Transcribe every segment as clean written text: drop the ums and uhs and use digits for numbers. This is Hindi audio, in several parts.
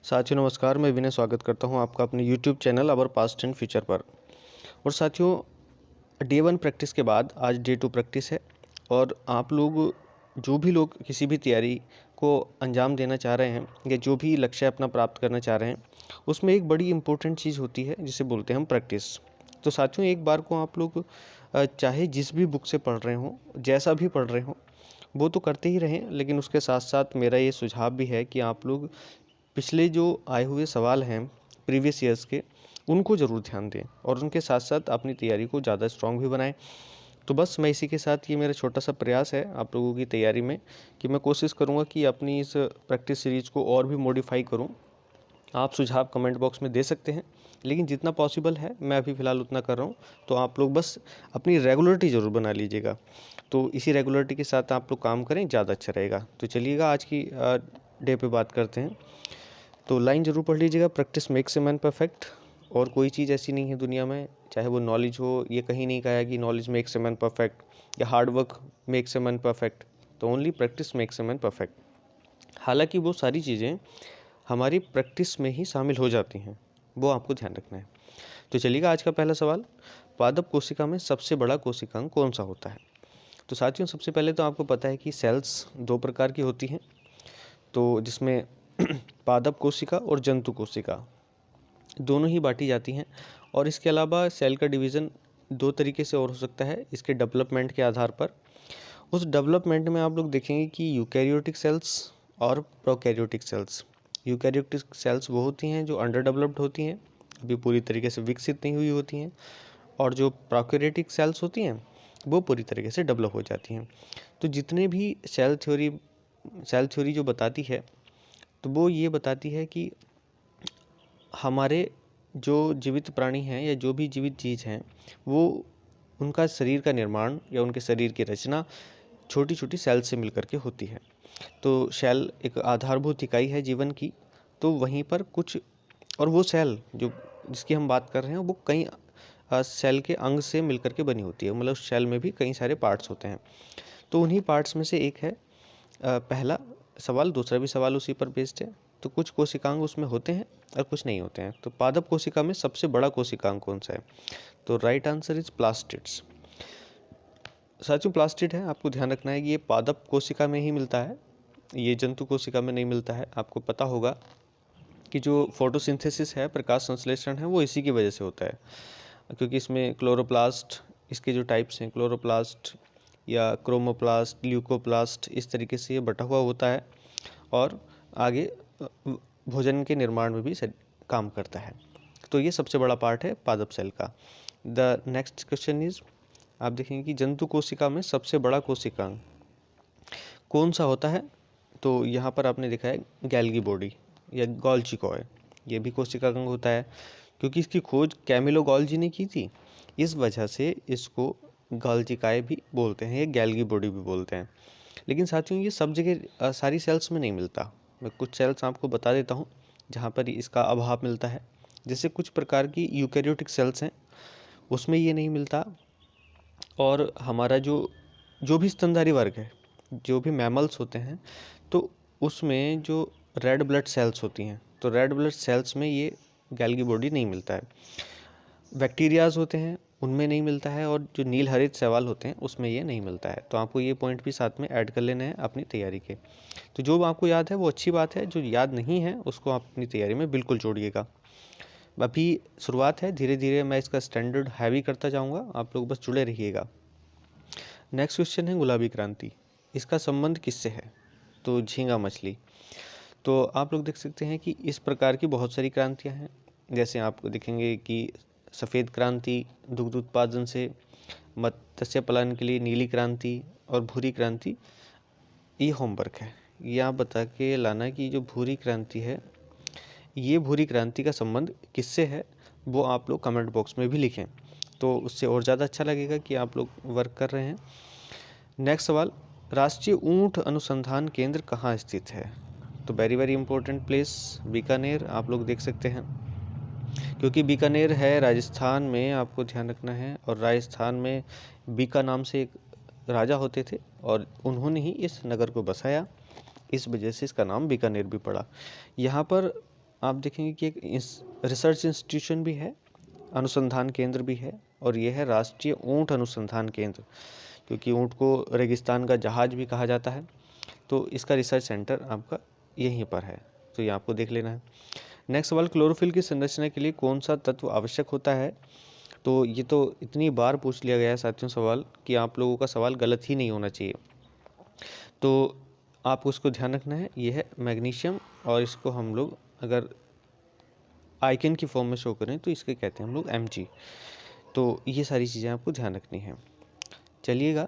साथियों नमस्कार, मैं विनय स्वागत करता हूं आपका अपने YouTube channel our past and future पर। और साथियों, डे 1 प्रैक्टिस के बाद आज डे 2 प्रैक्टिस है। और आप लोग जो भी लोग किसी भी तैयारी को अंजाम देना चाह रहे हैं या जो भी लक्ष्य अपना प्राप्त करना चाह रहे हैं, उसमें एक बड़ी इम्पोर्टेंट चीज़ होती है जिसे बोलते हैं हम प्रैक्टिस। तो साथियों, एक बार को आप लोग चाहे जिस भी बुक से पढ़ रहे हों, जैसा भी पढ़ रहे हों, वो तो करते ही रहें, लेकिन उसके साथ साथ मेरा ये सुझाव भी है कि आप लोग पिछले जो आए हुए सवाल हैं प्रीवियस ईयर्स के, उनको ज़रूर ध्यान दें और उनके साथ साथ अपनी तैयारी को ज़्यादा स्ट्रॉन्ग भी बनाएं। तो बस मैं इसी के साथ, ये मेरा छोटा सा प्रयास है आप लोगों की तैयारी में कि मैं कोशिश करूंगा कि अपनी इस प्रैक्टिस सीरीज़ को और भी मॉडिफाई करूं। आप सुझाव कमेंट बॉक्स में दे सकते हैं, लेकिन जितना पॉसिबल है मैं अभी फ़िलहाल उतना कर रहा हूँ। तो आप लोग बस अपनी रेगुलरिटी ज़रूर बना लीजिएगा। तो इसी रेगुलरिटी के साथ आप लोग काम करें, ज़्यादा अच्छा रहेगा। तो चलिएगा आज की डे पे बात करते हैं। तो लाइन ज़रूर पढ़ लीजिएगा, practice makes a man perfect. और कोई चीज़ ऐसी नहीं है दुनिया में, चाहे वो नॉलेज हो, ये कहीं नहीं कहा है कि knowledge makes a man perfect या hard work makes a man perfect. So only practice makes a man perfect. हालांकि वो सारी चीज़ें हमारी प्रैक्टिस में ही शामिल हो जाती हैं, वो आपको ध्यान रखना है। तो चलिएगा आज का पहला सवाल, पादप कोशिका में सबसे बड़ा कोशिकांग कौन सा होता है? तो साथियों, सबसे पहले तो आपको पता है कि सेल्स दो प्रकार की होती हैं, तो जिसमें पादप कोशिका और जंतु कोशिका दोनों ही बांटी जाती हैं। और इसके अलावा सेल का डिवीज़न दो तरीके से और हो सकता है, इसके डेवलपमेंट के आधार पर। उस डेवलपमेंट में आप लोग देखेंगे कि यूकैरियोटिक सेल्स और प्रोकैरियोटिक सेल्स। यूकैरियोटिक सेल्स वो होती हैं जो अंडर डेवलप्ड होती हैं, अभी पूरी तरीके से विकसित नहीं हुई होती हैं। और जो प्रोकैरियोटिक सेल्स होती हैं वो पूरी तरीके से डेवलप हो जाती हैं। तो जितने भी सेल थ्योरी जो बताती है, तो वो ये बताती है कि हमारे जो जीवित प्राणी हैं या जो भी जीवित चीज़ हैं, वो उनका शरीर का निर्माण या उनके शरीर की रचना छोटी छोटी सेल से मिलकर के होती है। तो सेल एक आधारभूत इकाई है जीवन की। तो वहीं पर कुछ, और वो सेल जो जिसकी हम बात कर रहे हैं, वो कई सेल के अंग से मिलकर के बनी होती है। मतलब सेल में भी कई सारे पार्ट्स होते हैं। तो उन्हीं पार्ट्स में से एक है पहला सवाल। दूसरा भी सवाल उसी पर बेस्ड है। तो कुछ कोशिकांग उसमें होते हैं और कुछ नहीं होते हैं। तो पादप कोशिका में सबसे बड़ा कोशिकांग कौन सा है? तो राइट आंसर इज प्लास्टिड्स। साथियों, प्लास्टिड है, आपको ध्यान रखना है कि ये पादप कोशिका में ही मिलता है, ये जंतु कोशिका में नहीं मिलता है। आपको पता होगा कि जो फोटोसिंथेसिस है, प्रकाश संश्लेषण है, वो इसी की वजह से होता है, क्योंकि इसमें क्लोरोप्लास्ट, इसके जो टाइप्स हैं, क्लोरोप्लास्ट या क्रोमोप्लास्ट, ल्यूकोप्लास्ट, इस तरीके से ये बटा हुआ होता है और आगे भोजन के निर्माण में भी काम करता है। तो ये सबसे बड़ा पार्ट है पादप सेल का। द नेक्स्ट क्वेश्चन इज, आप देखेंगे कि जंतु कोशिका में सबसे बड़ा कोशिकांग कौन सा होता है? तो यहाँ पर आपने देखा है गैल्गी बॉडी या गोल्जी कॉय, ये भी कोशिकांग होता है। क्योंकि इसकी खोज कैमिलो गोल्जी ने की थी, इस वजह से इसको गोल्जिकाय भी बोलते हैं, ये गैल्गी बॉडी भी बोलते हैं। लेकिन साथियों, ये सब जगह सारी सेल्स में नहीं मिलता। मैं कुछ सेल्स आपको बता देता हूँ जहाँ पर इसका अभाव मिलता है। जैसे कुछ प्रकार की यूकैरियोटिक सेल्स हैं, उसमें ये नहीं मिलता। और हमारा जो जो भी स्तनधारी वर्ग है, जो भी मैमल्स होते हैं, तो उसमें जो रेड ब्लड सेल्स होती हैं, तो रेड ब्लड सेल्स में ये गैल्गी बॉडी नहीं मिलता है। बैक्टीरियाज होते हैं, उनमें नहीं मिलता है। और जो नील हरित शैवाल होते हैं, उसमें ये नहीं मिलता है। तो आपको ये पॉइंट भी साथ में ऐड कर लेने हैं अपनी तैयारी के। तो जो आपको याद है वो अच्छी बात है, जो याद नहीं है उसको आप अपनी तैयारी में बिल्कुल जोड़िएगा। अभी शुरुआत है, धीरे धीरे मैं इसका स्टैंडर्ड हैवी करता जाऊँगा, आप लोग बस जुड़े रहिएगा। नेक्स्ट क्वेश्चन है गुलाबी क्रांति, इसका संबंध किससे है? तो झींगा मछली। तो आप लोग देख सकते हैं कि इस प्रकार की बहुत सारी क्रांतियां हैं। जैसे आपको दिखेंगे कि सफ़ेद क्रांति दुग्ध उत्पादन से, मत्स्य पालन के लिए नीली क्रांति, और भूरी क्रांति। ये होमवर्क है, ये आप बता के लाना कि जो भूरी क्रांति है, ये भूरी क्रांति का संबंध किससे है, वो आप लोग कमेंट बॉक्स में भी लिखें। तो उससे और ज़्यादा अच्छा लगेगा कि आप लोग वर्क कर रहे हैं। नेक्स्ट सवाल, राष्ट्रीय ऊंट अनुसंधान केंद्र कहाँ स्थित है? तो very very important place, Bikaner, आप लोग देख सकते हैं। क्योंकि बीकानेर है राजस्थान में, आपको ध्यान रखना है। और राजस्थान में बीका नाम से एक राजा होते थे और उन्होंने ही इस नगर को बसाया, इस वजह से इसका नाम बीकानेर भी पड़ा। यहाँ पर आप देखेंगे कि एक रिसर्च इंस्टीट्यूशन भी है, अनुसंधान केंद्र भी है, और ये है राष्ट्रीय ऊँट अनुसंधान केंद्र, क्योंकि ऊँट को रेगिस्तान का जहाज भी कहा जाता है। तो इसका रिसर्च सेंटर आपका यहीं पर है, तो ये आपको देख लेना है। नेक्स्ट सवाल, क्लोरोफिल की संरचना के लिए कौन सा तत्व आवश्यक होता है? तो ये तो इतनी बार पूछ लिया गया है साथियों सवाल, कि आप लोगों का सवाल गलत ही नहीं होना चाहिए। तो आपको उसको ध्यान रखना है, ये है मैग्नीशियम, और इसको हम लोग अगर आइकन की फॉर्म में शो करें तो इसके कहते हैं हम लोग Mg। तो ये सारी चीज़ें आपको ध्यान रखनी है। चलिएगा,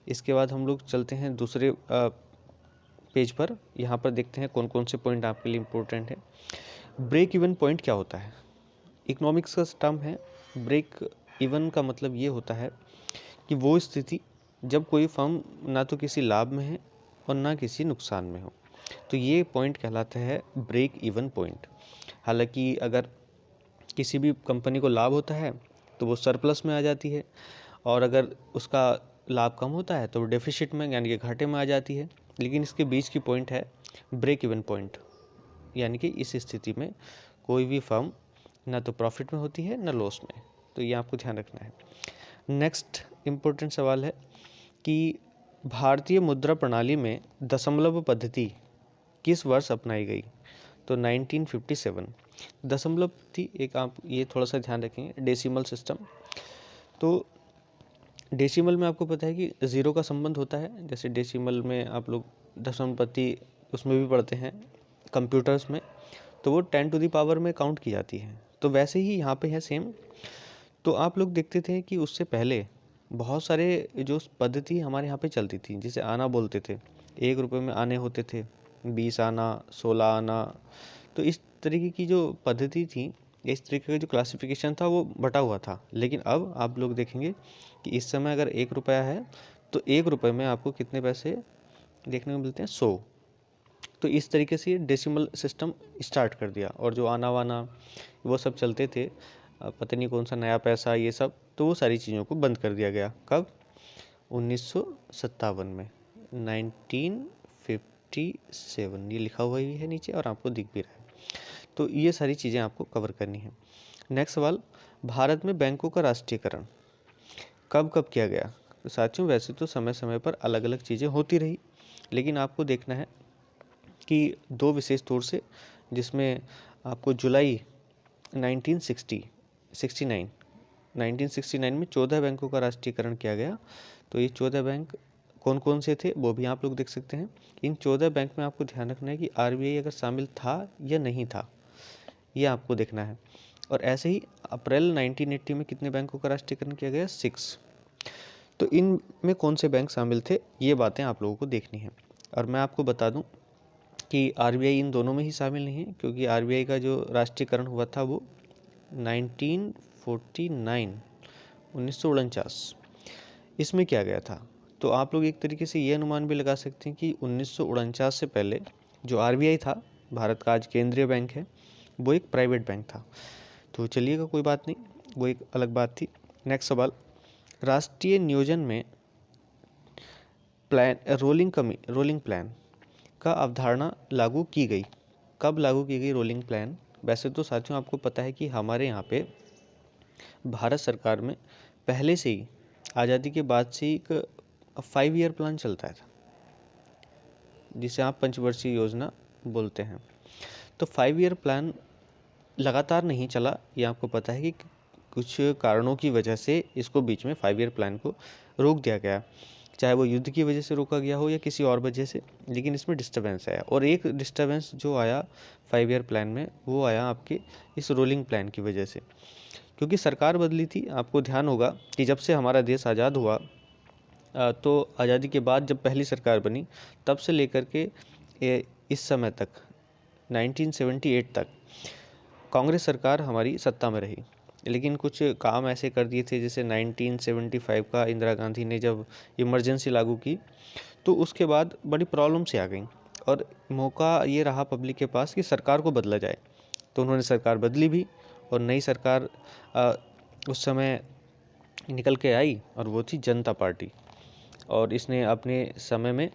इसके बाद हम लोग चलते हैं दूसरे पेज पर। यहाँ पर देखते हैं कौन कौन से पॉइंट आपके लिए इम्पोर्टेंट है। ब्रेक इवन पॉइंट क्या होता है? इकोनॉमिक्स का टर्म है। ब्रेक इवन का मतलब ये होता है कि वो स्थिति जब कोई फर्म ना तो किसी लाभ में है और ना किसी नुकसान में हो, तो ये पॉइंट कहलाता है ब्रेक इवन पॉइंट। हालांकि अगर किसी भी कंपनी को लाभ होता है तो वो सरप्लस में आ जाती है, और अगर उसका लाभ कम होता है तो वो डेफिसिट में यानी कि घाटे में आ जाती है। लेकिन इसके बीच की पॉइंट है ब्रेक इवन पॉइंट, यानी कि इस स्थिति में कोई भी फर्म ना तो प्रॉफिट में होती है ना लॉस में। तो ये आपको ध्यान रखना है। नेक्स्ट इम्पोर्टेंट सवाल है कि भारतीय मुद्रा प्रणाली में दशमलव पद्धति किस वर्ष अपनाई गई? तो 1957। दशमलव पद्धति एक, आप ये थोड़ा सा ध्यान रखेंगे, डेसिमल सिस्टम। तो डेसिमल में आपको पता है कि ज़ीरो का संबंध होता है, जैसे डेसिमल में आप लोग दशमलव पद्धति उसमें भी पढ़ते हैं कंप्यूटर्स में, तो वो 10 टू द पावर में काउंट की जाती है। तो वैसे ही यहाँ पे है सेम। तो आप लोग देखते थे कि उससे पहले बहुत सारे जो पद्धति हमारे यहाँ पे चलती थी, जिसे आना बोलते थे। 1 रुपये में आने होते थे, 20 आना, 16 आना। तो इस तरीके की जो पद्धति थी, इस तरीके का जो क्लासिफिकेशन था वो बटा हुआ था। लेकिन अब आप लोग देखेंगे कि इस समय अगर 1 रुपया है तो 1 रुपये में आपको कितने पैसे देखने को मिलते हैं? 100। तो इस तरीके से डेसिमल सिस्टम स्टार्ट कर दिया, और जो आना वाना वो सब चलते थे, पता नहीं कौन सा नया पैसा ये सब, तो वो सारी चीज़ों को बंद कर दिया गया। कब? 1957 में, 1957 ये लिखा हुआ ही है नीचे और आपको दिख भी रहा है। तो ये सारी चीज़ें आपको कवर करनी है। नेक्स्ट सवाल, भारत में बैंकों का राष्ट्रीयकरण कब कब किया गया? तो साथियों वैसे तो समय समय पर अलग अलग चीज़ें होती रही, लेकिन आपको देखना है कि दो विशेष तौर से, जिसमें आपको जुलाई 1969 में 14 बैंकों का राष्ट्रीयकरण किया गया। तो ये 14 बैंक कौन कौन से थे वो भी आप लोग देख सकते हैं। इन 14 बैंक में आपको ध्यान रखना है कि आरबीआई अगर शामिल था या नहीं था, ये आपको देखना है। और ऐसे ही अप्रैल 1980 में कितने बैंकों का राष्ट्रीयकरण किया गया? 6। तो इन में कौन से बैंक शामिल थे, ये बातें आप लोगों को देखनी है। और मैं आपको बता दूं कि आरबीआई इन दोनों में ही शामिल नहीं है, क्योंकि आरबीआई का जो राष्ट्रीयकरण हुआ था वो 1949 इसमें किया गया था। तो आप लोग एक तरीके से ये अनुमान भी लगा सकते हैं कि 1949 से पहले जो आरबीआई था, भारत का आज केंद्रीय बैंक है, वो एक प्राइवेट बैंक था। तो चलिएगा, कोई बात नहीं, वो एक अलग बात थी। नेक्स्ट सवाल, राष्ट्रीय नियोजन में रोलिंग प्लान का अवधारणा लागू की गई। कब लागू की गई रोलिंग प्लान? वैसे तो साथियों आपको पता है कि हमारे यहाँ पे भारत सरकार में पहले से ही, आज़ादी के बाद से ही एक 5 ईयर प्लान चलता था, जिसे आप पंचवर्षीय योजना बोलते हैं। तो 5 ईयर प्लान लगातार नहीं चला, ये आपको पता है कि कुछ कारणों की वजह से इसको बीच में 5 ईयर प्लान को रोक दिया गया, चाहे वो युद्ध की वजह से रोका गया हो या किसी और वजह से। लेकिन इसमें डिस्टर्बेंस आया, और एक डिस्टर्बेंस जो आया 5 ईयर प्लान में, वो आया आपके इस रोलिंग प्लान की वजह से, क्योंकि सरकार बदली थी। आपको ध्यान होगा कि जब से हमारा देश आज़ाद हुआ, तो आज़ादी के बाद जब पहली सरकार बनी, तब से लेकर के इस समय तक 1978 तक कांग्रेस सरकार हमारी सत्ता में रही। लेकिन कुछ काम ऐसे कर दिए थे, जैसे 1975 का इंदिरा गांधी ने जब इमरजेंसी लागू की, तो उसके बाद बड़ी प्रॉब्लम से आ गई, और मौका ये रहा पब्लिक के पास कि सरकार को बदला जाए। तो उन्होंने सरकार बदली भी, और नई सरकार उस समय निकल के आई, और वो थी जनता पार्टी। और इसने अपने समय में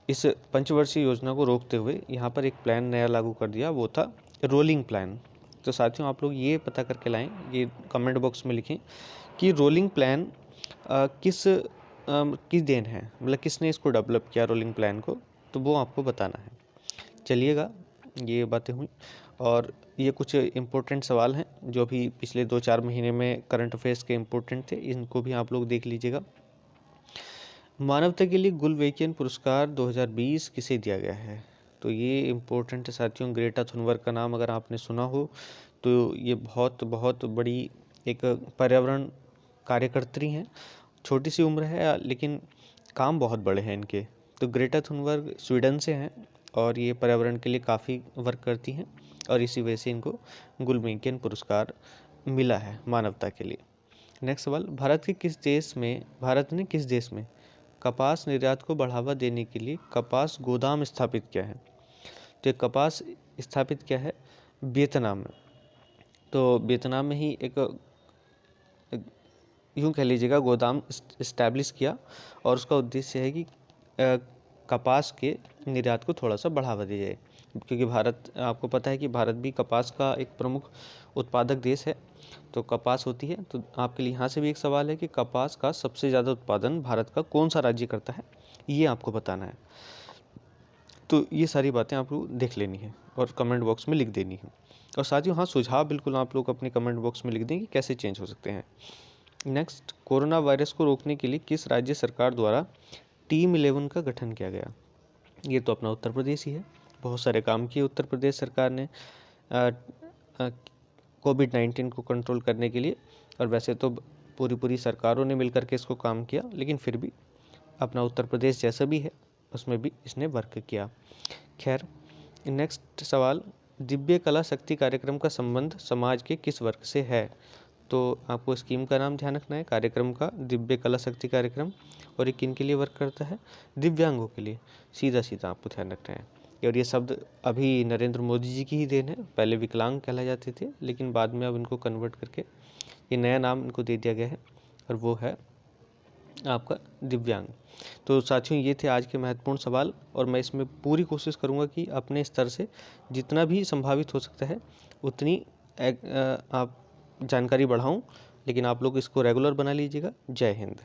इस पंचवर्षीय योजना को रोकते हुए यहाँ पर एक प्लान नया लागू कर दिया, वो था रोलिंग प्लान। तो साथियों आप लोग ये पता करके लाएं, ये कमेंट बॉक्स में लिखें कि रोलिंग प्लान किस देन है, मतलब किसने इसको डेवलप किया रोलिंग प्लान को, तो वो आपको बताना है। चलिएगा, ये बातें हुई और ये कुछ इम्पोर्टेंट सवाल हैं जो अभी पिछले 2-4 महीने में करंट अफेयर्स के इम्पोर्टेंट थे, इनको भी आप लोग देख लीजिएगा। मानवता के लिए गुलवेकियन पुरस्कार 2020 किसे दिया गया है? तो ये इम्पोर्टेंट है साथियों। ग्रेटा थुनबर्ग का नाम अगर आपने सुना हो तो ये बहुत बहुत बड़ी एक पर्यावरण कार्यकर्त्री हैं। छोटी सी उम्र है लेकिन काम बहुत बड़े हैं इनके। तो ग्रेटा थुनबर्ग स्वीडन से हैं और ये पर्यावरण के लिए काफ़ी वर्क करती हैं और इसी वजह से इनको गुलवेकियन पुरस्कार मिला है मानवता के लिए। नेक्स्ट सवाल, भारत ने किस देश में कपास निर्यात को बढ़ावा देने के लिए कपास गोदाम स्थापित किया है? तो ये कपास स्थापित किया है वियतनाम में। तो वियतनाम में ही एक यूँ कह लीजिएगा गोदाम इस्टेब्लिश किया और उसका उद्देश्य है कि कपास के निर्यात को थोड़ा सा बढ़ावा दिया जाए, क्योंकि भारत, आपको पता है कि भारत भी कपास का एक प्रमुख उत्पादक देश है। तो कपास होती है, तो आपके लिए यहाँ से भी एक सवाल है कि कपास का सबसे ज़्यादा उत्पादन भारत का कौन सा राज्य करता है, ये आपको बताना है। तो ये सारी बातें आपको देख लेनी है और कमेंट बॉक्स में लिख देनी है। और साथियों हाँ, सुझाव बिल्कुल आप लोग अपने कमेंट बॉक्स में लिख दें कि कैसे चेंज हो सकते हैं। नेक्स्ट, कोरोना वायरस को रोकने के लिए किस राज्य सरकार द्वारा टीम 11 का गठन किया गया? ये तो अपना उत्तर प्रदेश ही है। बहुत सारे काम किए उत्तर प्रदेश सरकार ने कोविड-19 को कंट्रोल करने के लिए, और वैसे तो पूरी सरकारों ने मिलकर के इसको काम किया, लेकिन फिर भी अपना उत्तर प्रदेश जैसा भी है उसमें भी इसने वर्क किया। खैर, नेक्स्ट सवाल, दिव्य कला शक्ति कार्यक्रम का संबंध समाज के किस वर्ग से है? तो आपको स्कीम का नाम ध्यान रखना है कार्यक्रम का, दिव्य कला शक्ति कार्यक्रम, और ये किन के लिए वर्क करता है? दिव्यांगों के लिए। सीधा सीधा आपको ध्यान रखना है। और ये शब्द अभी नरेंद्र मोदी जी की ही देन है। पहले विकलांग कहला जाते थे, लेकिन बाद में अब इनको कन्वर्ट करके ये नया नाम इनको दे दिया गया है और वो है आपका दिव्यांग। तो साथियों ये थे आज के महत्वपूर्ण सवाल, और मैं इसमें पूरी कोशिश करूँगा कि अपने स्तर से जितना भी संभावित हो सकता है उतनी आप जानकारी बढ़ाऊं, लेकिन आप लोग इसको रेगुलर बना लीजिएगा। जय हिंद।